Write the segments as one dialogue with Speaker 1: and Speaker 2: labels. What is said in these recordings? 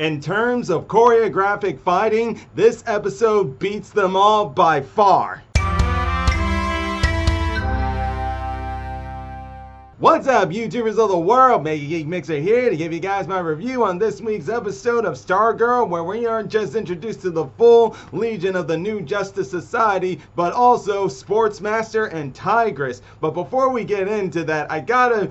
Speaker 1: In terms of choreographic fighting, this episode beats them all by far. What's up, YouTubers of the world? MegaGeekMixer here to give you guys my review on this week's episode of Stargirl, where we aren't just introduced to the full legion of the New Justice Society, but also Sportsmaster and Tigress. But before we get into that, I gotta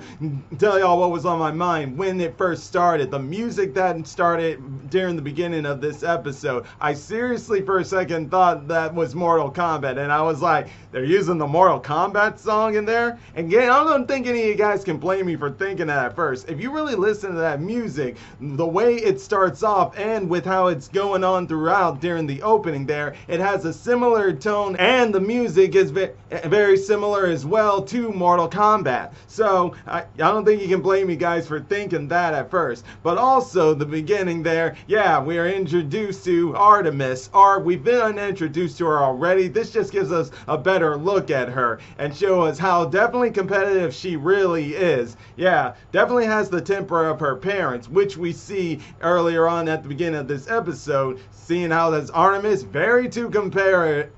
Speaker 1: tell y'all what was on my mind when it first started. The music that started during the beginning of this episode. I seriously for a second thought that was Mortal Kombat, and I was like, they're using the Mortal Kombat song in there? And again, I don't think any of you guys can blame me for thinking that at first. If you really listen to that music, the way it starts off and with how it's going on throughout during the opening there, it has a similar tone, and the music is very similar as well to Mortal Kombat. So I don't think you can blame me guys for thinking that at first. But also the beginning there, yeah, we are introduced to Artemis, or we've been introduced to her already. This just gives us a better look at her and show us how definitely competitive she really is. Yeah, definitely has the temper of her parents, which we see earlier on at the beginning of this episode, seeing how this Artemis very too competitive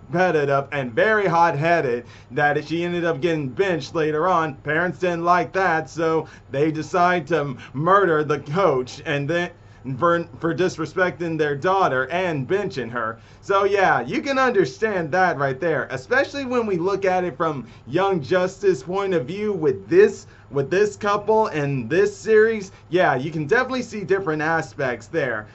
Speaker 1: and very hot-headed, that she ended up getting benched later on. Parents didn't like that, so they decide to murder the coach and then for disrespecting their daughter and benching her. So yeah, you can understand that right there, especially when we look at it from Young Justice point of view with this couple and this series. Yeah, you can definitely see different aspects there.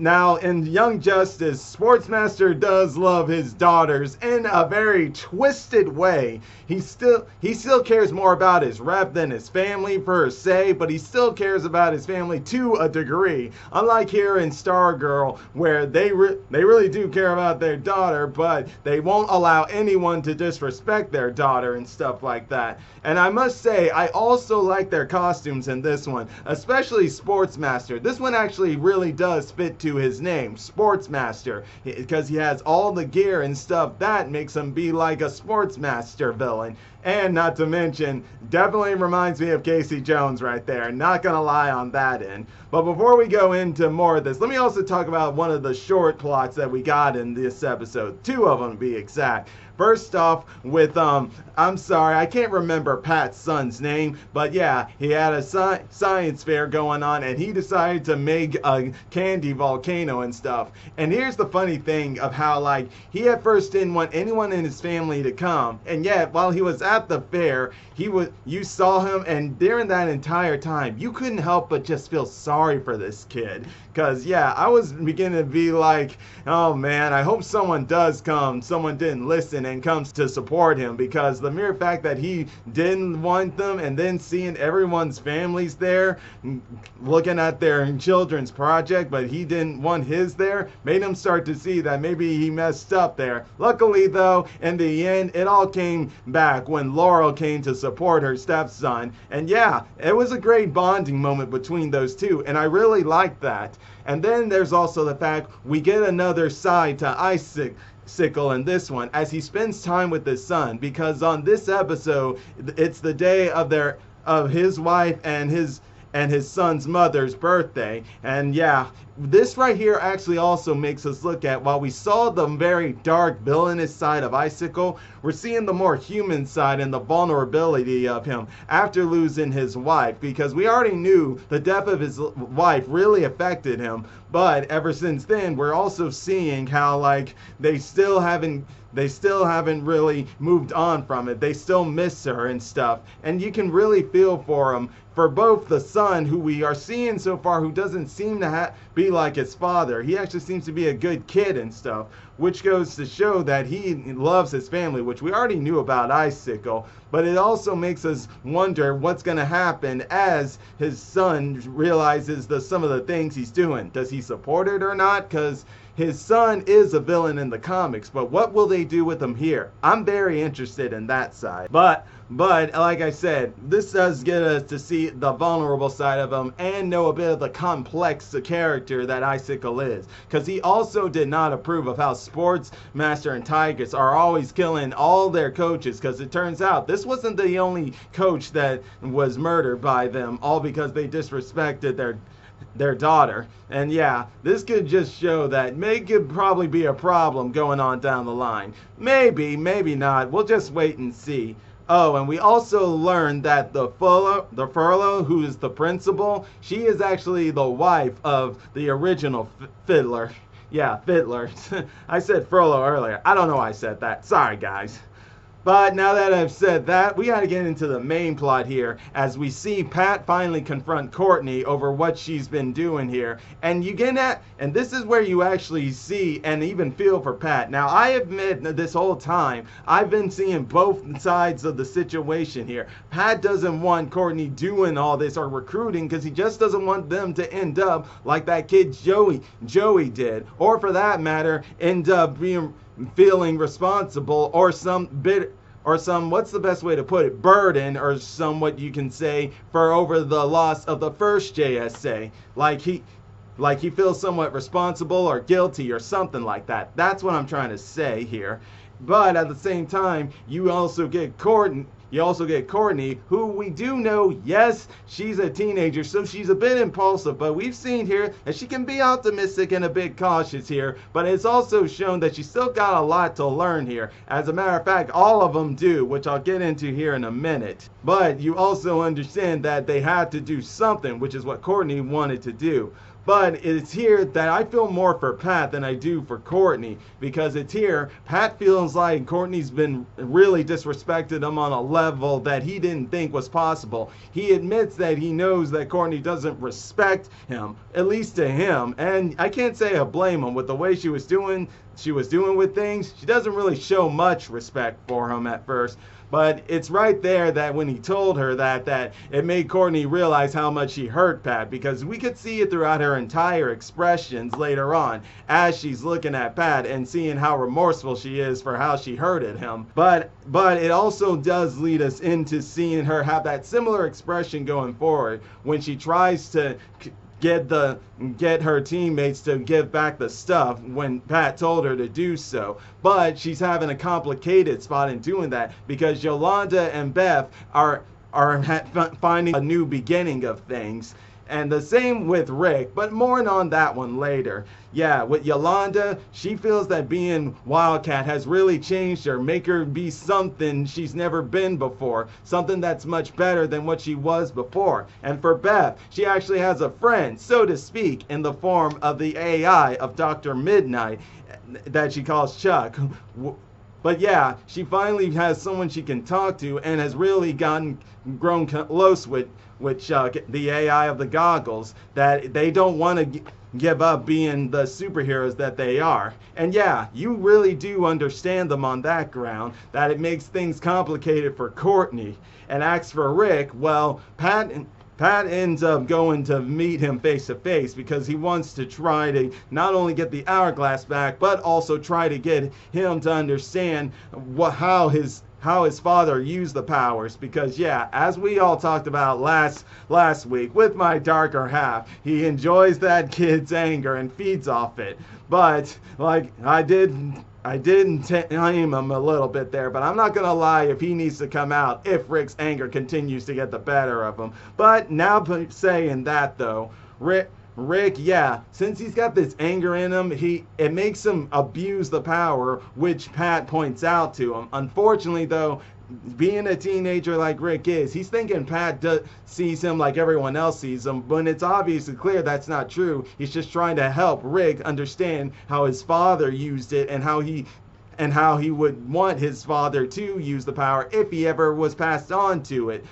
Speaker 1: Now in Young Justice, Sportsmaster does love his daughters in a very twisted way. He still cares more about his rep than his family per se, but he still cares about his family to a degree. Unlike here in Stargirl, where they really do care about their daughter, but they won't allow anyone to disrespect their daughter and stuff like that. And I must say, I also like their costumes in this one, especially Sportsmaster. This one actually really does fit to his name, Sportsmaster, because he has all the gear and stuff that makes him be like a Sportsmaster villain. And not to mention, definitely reminds me of Casey Jones right there. Not gonna lie on that end. But before we go into more of this, let me also talk about one of the short plots that we got in this episode. Two of them to be exact. First off with, I'm sorry, I can't remember Pat's son's name, but yeah, he had a science fair going on and he decided to make a candy volcano and stuff. And here's the funny thing of how, like, he at first didn't want anyone in his family to come, and yet while he was at the fair, you saw him, and during that entire time, you couldn't help but just feel sorry for this kid. Cause yeah, I was beginning to be like, oh man, I hope someone does come, someone didn't listen and comes to support him, because the mere fact that he didn't want them, and then seeing everyone's families there, looking at their children's project, but he didn't want his there, made him start to see that maybe he messed up there. Luckily though, in the end, it all came back when Laurel came to support her stepson, and yeah, it was a great bonding moment between those two, and I really liked that. And then there's also the fact we get another side to Icicle in this one, as he spends time with his son, because on this episode it's the day of his wife and his son's mother's birthday. And yeah, this right here actually also makes us look at, while we saw the very dark villainous side of Icicle, we're seeing the more human side and the vulnerability of him after losing his wife, because we already knew the death of his wife really affected him, but ever since then we're also seeing how, like, they still haven't really moved on from it. They still miss her and stuff, and you can really feel for him, for both the son, who we are seeing so far, who doesn't seem to be like his father. He actually seems to be a good kid and stuff, which goes to show that he loves his family, which we already knew about Icicle. But it also makes us wonder what's going to happen as his son realizes some of the things he's doing. Does he support it or not? Because his son is a villain in the comics, but what will they do with him here? I'm very interested in that side. But like I said, this does get us to see the vulnerable side of him and know a bit of the complex character that Icicle is. Because he also did not approve of how Sportsmaster and Tigress are always killing all their coaches, because it turns out this wasn't the only coach that was murdered by them, all because they disrespected their daughter. And yeah, this could just show that Meg could probably be a problem going on down the line. Maybe, maybe not. We'll just wait and see. Oh, and we also learned that the Furlough, who is the principal, she is actually the wife of the original Fiddler. Yeah, Fiddler. I said Furlough earlier. I don't know why I said that. Sorry, guys. But now that I've said that, we gotta get into the main plot here as we see Pat finally confront Courtney over what she's been doing here. And you get at, and this is where you actually see and even feel for Pat. Now, I admit that this whole time, I've been seeing both sides of the situation here. Pat doesn't want Courtney doing all this or recruiting because he just doesn't want them to end up like that kid Joey did. Or for that matter, end up feeling responsible or some what's the best way to put it, burden or somewhat you can say for over the loss of the first JSA, like he feels somewhat responsible or guilty or something like that. That's what I'm trying to say here. But at the same time, you also get Courtney, who we do know, yes, she's a teenager, so she's a bit impulsive, but we've seen here that she can be optimistic and a bit cautious here, but it's also shown that she's still got a lot to learn here. As a matter of fact, all of them do, which I'll get into here in a minute. But you also understand that they had to do something, which is what Courtney wanted to do. But it's here that I feel more for Pat than I do for Courtney, because it's here Pat feels like Courtney's been really disrespected him on a level that he didn't think was possible. He admits that he knows that Courtney doesn't respect him, at least to him, and I can't say I blame him with the way she was doing with things. She doesn't really show much respect for him at first. But it's right there that when he told her that it made Courtney realize how much she hurt Pat, because we could see it throughout her entire expressions later on as she's looking at Pat and seeing how remorseful she is for how she hurted him. But it also does lead us into seeing her have that similar expression going forward when she tries to get her teammates to give back the stuff when Pat told her to do so. But she's having a complicated spot in doing that because Yolanda and Beth are finding a new beginning of things. And the same with Rick, but more on that one later. Yeah, with Yolanda, she feels that being Wildcat has really changed her, make her be something she's never been before, something that's much better than what she was before. And for Beth, she actually has a friend, so to speak, in the form of the AI of Dr.Midnite that she calls Chuck. But yeah, she has someone she can talk to and has really grown close with Chuck, the AI of the goggles, that they don't want to give up being the superheroes that they are. And yeah, you really do understand them on that ground, that it makes things complicated for Courtney. And as for Rick, well, Pat ends up going to meet him face to face because he wants to try to not only get the hourglass back, but also try to get him to understand how his father used the powers. Because yeah, as we all talked about last week with my darker half, he enjoys that kid's anger and feeds off it. But like I didn't tame him a little bit there, but I'm not gonna lie if he needs to come out if Rick's anger continues to get the better of him. But now saying that though, Rick, yeah, since he's got this anger in him, it makes him abuse the power, which Pat points out to him. Unfortunately though, being a teenager like Rick is, he's thinking Pat sees him like everyone else sees him, when it's obviously clear that's not true. He's just trying to help Rick understand how his father used it and how he would want his father to use the power if he ever was passed on to it.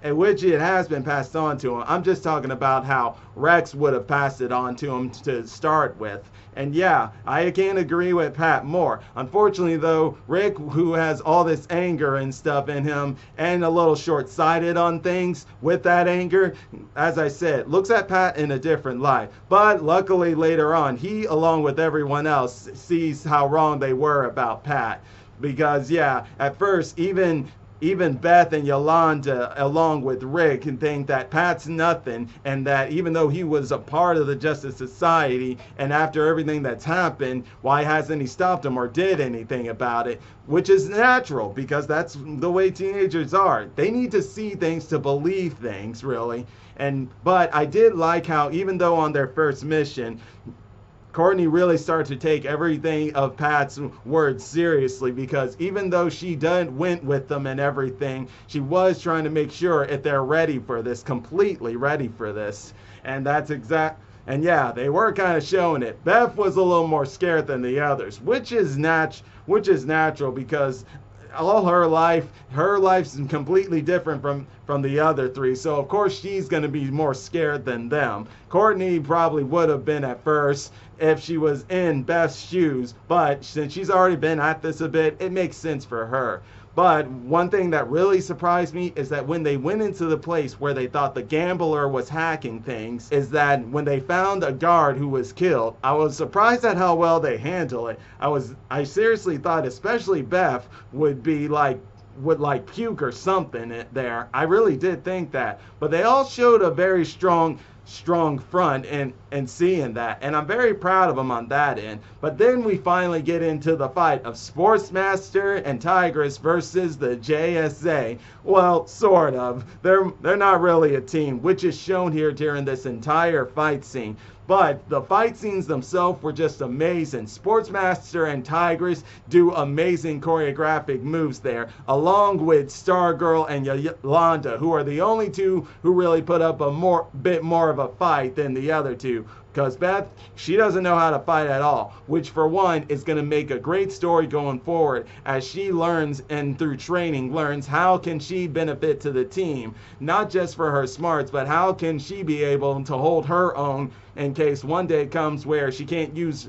Speaker 1: In which it has been passed on to him. I'm just talking about how Rex would have passed it on to him to start with. And yeah, I can't agree with Pat more. Unfortunately though, Rick, who has all this anger and stuff in him and a little short-sighted on things with that anger, as I said, looks at Pat in a different light. But luckily later on, he, along with everyone else, sees how wrong they were about Pat. Because yeah, at first, even even Beth and Yolanda, along with Rick, can think that Pat's nothing, and that even though he was a part of the Justice Society, and after everything that's happened, why hasn't he stopped him or did anything about it? Which is natural, because that's the way teenagers are. They need to see things to believe things, really. But I did like how, even though on their first mission, Courtney really started to take everything of Pat's words seriously, because even though she went with them and everything, she was trying to make sure if they're ready for this, completely ready for this. And that's and yeah, they were kind of showing it. Beth was a little more scared than the others, which is natural, because all her life's completely different from the other three. So of course she's going to be more scared than them. Courtney probably would have been at first if she was in Beth's shoes, but since she's already been at this a bit, it makes sense for her. But one thing that really surprised me is that when they went into the place where they thought the gambler was hacking things, is that when they found a guard who was killed, I was surprised at how well they handled it. I seriously thought especially Beth would puke or something there. I really did think that. But they all showed a very strong front and seeing that, and I'm very proud of them on that end. But then we finally get into the fight of Sportsmaster and Tigress versus the JSA. Well, sort of. They're not really a team, which is shown here during this entire fight scene. But the fight scenes themselves were just amazing. Sportsmaster and Tigress do amazing choreographic moves there, along with Stargirl and Yolanda, who are the only two who really put up a bit more of a fight than the other two. Because Beth, she doesn't know how to fight at all, which for one is going to make a great story going forward, as she learns and through training learns how can she benefit to the team, not just for her smarts, but how can she be able to hold her own in case one day comes where she can use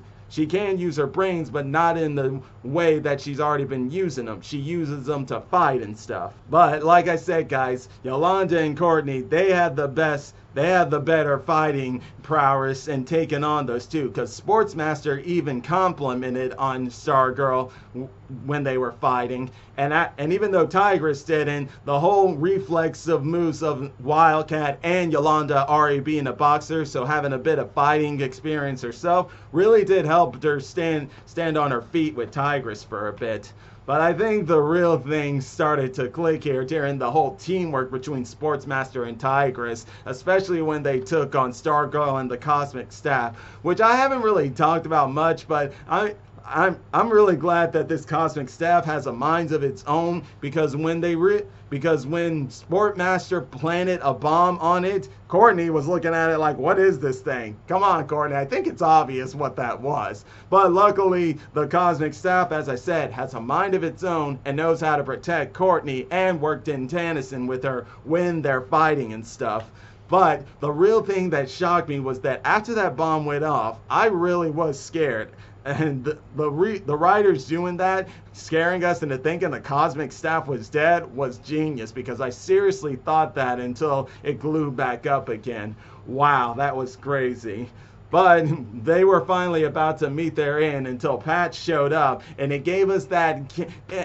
Speaker 1: her brains, but not in the way that she's already been using them. She uses them to fight and stuff. But like I said, guys, Yolanda and Courtney, they had the better fighting prowess and taking on those two, because Sportsmaster even complimented on Stargirl when they were fighting, and even though Tigress didn't, the whole reflex of moves of Wildcat and Yolanda already being a boxer, so having a bit of fighting experience herself, really did help her stand on her feet with Tigress for a bit. But I think the real thing started to click here during the whole teamwork between Sportsmaster and Tigress, especially when they took on Stargirl and the Cosmic Staff, which I haven't really talked about much, but I'm really glad that this Cosmic Staff has a mind of its own, because when Sportmaster planted a bomb on it, Courtney was looking at it like, what is this thing? Come on, Courtney, I think it's obvious what that was. But luckily, the Cosmic Staff, as I said, has a mind of its own and knows how to protect Courtney, and worked in Tennyson with her when they're fighting and stuff. But the real thing that shocked me was that after that bomb went off, I really was scared. And the writers doing that, scaring us into thinking the Cosmic Staff was dead, was genius, because I seriously thought that until it glued back up again. Wow, that was crazy. But they were finally about to meet their end until Pat showed up, and it gave us that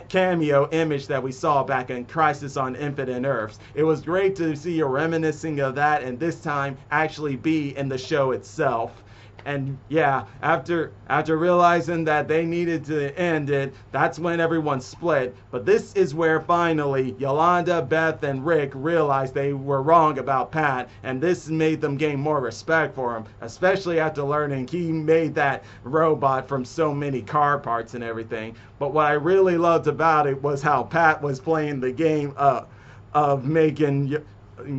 Speaker 1: cameo image that we saw back in Crisis on Infinite Earths. It was great to see a reminiscing of that, and this time actually be in the show itself. And yeah, after realizing that they needed to end it, that's when everyone split. But this is where finally Yolanda, Beth, and Rick realized they were wrong about Pat, and this made them gain more respect for him, especially after learning he made that robot from so many car parts and everything. But what I really loved about it was how Pat was playing the game of making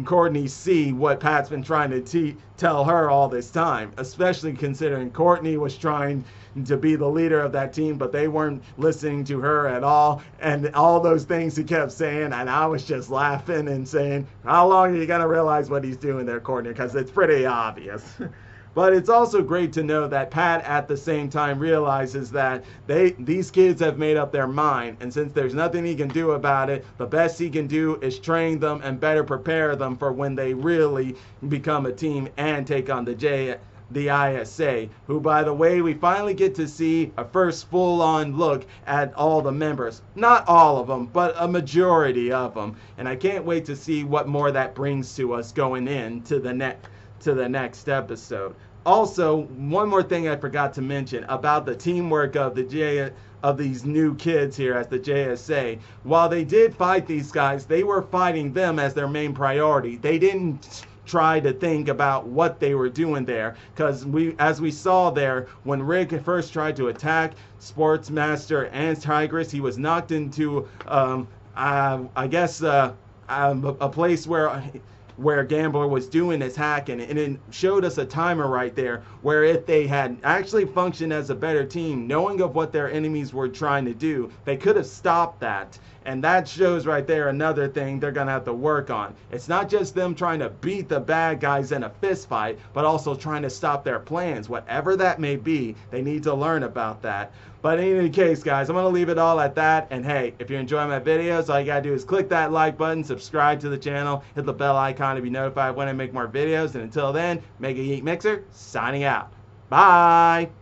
Speaker 1: Courtney see what Pat's been trying to tell her all this time, especially considering Courtney was trying to be the leader of that team, but they weren't listening to her at all, and all those things he kept saying, and I was just laughing and saying, how long are you going to realize what he's doing there, Courtney, because it's pretty obvious. But it's also great to know that Pat at the same time realizes that these kids have made up their mind, and since there's nothing he can do about it, the best he can do is train them and better prepare them for when they really become a team and take on the the ISA, who, by the way, we finally get to see a first full-on look at all the members. Not all of them, but a majority of them. And I can't wait to see what more that brings to us going into the next episode. Also, one more thing I forgot to mention about the teamwork of these new kids here as the JSA. While they did fight these guys, they were fighting them as their main priority. They didn't try to think about what they were doing there, because as we saw there, when Rick first tried to attack Sportsmaster and Tigress, he was knocked into I guess a place where Gambler was doing his hacking, and it showed us a timer right there where if they had actually functioned as a better team, knowing of what their enemies were trying to do, they could have stopped that. And that shows right there another thing they're going to have to work on. It's not just them trying to beat the bad guys in a fist fight, but also trying to stop their plans. Whatever that may be, they need to learn about that. But in any case, guys, I'm going to leave it all at that. And hey, if you're enjoying my videos, all you got to do is click that like button, subscribe to the channel, hit the bell icon to be notified when I make more videos. And until then, MegaGeekMixer signing out. Bye!